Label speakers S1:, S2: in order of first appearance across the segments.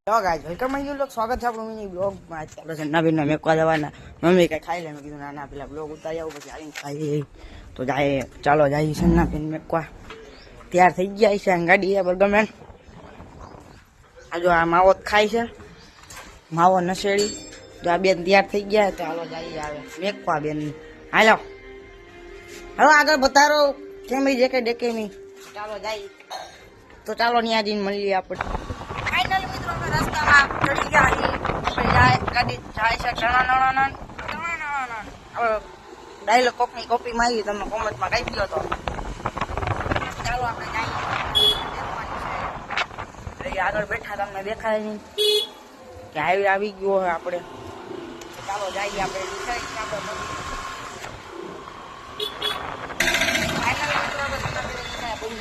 S1: Law guys welcome you લોક સ્વાગત છે આપણું મિની બ્લોગ માં. ચાલો છે નવીન ને મેકવા જવાના. મમ્મી કઈ ખાઈ લે, મેં કીધું ના પેલા બ્લોગ ઉતારી આવું પછી આવીને ખાઈ. તો જાય, ચાલો જાય છે ના બેન મેકવા. તૈયાર થઈ ગયા છે ગાડી એ બર્ગરમેન. આ જો આ માવો ખાય છે, માવો નશેડી. જો આ બેન તૈયાર થઈ ગયા. ચાલો જાય આવે મેકવા બેન. હાલો હવે આગળ બતારો કેમ જે કે ડેકે ની. ચાલો જાય તો ચાલો ત્યાં જઈને મળીએ આપણે. ફાઇનલ મિત્રો અમે રસ્તામાં ચડી ગયા છીએ. ગાડી જાય છે ડાયલોગ કોપની કોપી મારી તમને કોમેન્ટમાં કહી દો. તો ચાલો આપણે જઈએ. આગળ બેઠા તમને દેખાય નહીં કે હાઈવે આવી ગયો હોય આપણે. ચાલો જઈએ આપણે.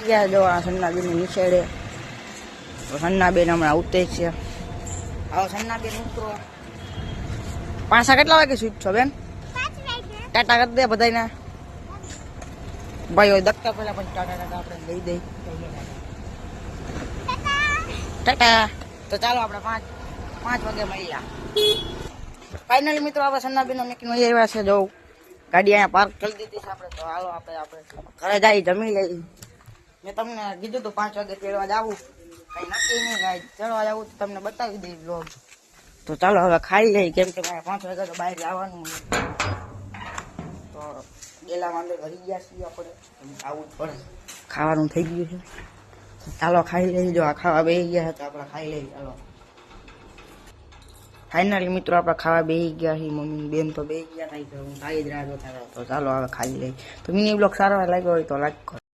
S1: ગયા જો આ સન્નાબેન નીચેડે. સન્નાબેન હમણાં ઉતરે છે. આવો સન્નાબેન ઉતરો. પાછા કેટલા વાગે છૂટશો બેન? ટાટા કરી દે બધાને. ભાઈ હોય દખતા પેલા પણ ટાટા આપણે લઈ દઈ. ટાટા. તો ચાલો આપણે પાંચ વાગે મળ્યા. ફાઇનલી મિત્રો આપણે સન્નાબેન મેકીને આવ્યા છે. જો ગાડી અહીંયા પાર્ક કરી દીધી છે આપણે. તો હાલો આપણે ઘરે જઈ જમી લઈ. મેં તમને કીધું તો 5 વાગે તેડવા જવું, કઈ નક્કી નહીં ગાય. તેડવા જવું તો તમને બતાવી દઈ બ્લોગ. તો ચાલો હવે ખાઈ લઈ, કેમ કે મારે 5 વાગે તો બહાર જવાનું. તો ગેલામાં અંદર ભરી ગયા છીએ આપણે, આવું જ પડે. ખાવાનું થઈ ગયું છે. ચાલો ખાઈ લઈ. જો આ ખાવા બેસી ગયા તો આપણે ખાઈ લઈ. ચાલો ફાઇનલી મિત્રો આપણે ખાવા બેસી ગયા છીએ. મમ્મી બેન તો બેસી ગયા. હું ખાઈ જ રાહ જોતા. તો ચાલો હવે ખાઈ લઈ. તો મિની બ્લોગ સારો લાગ્યો હોય તો લાઈક કરો.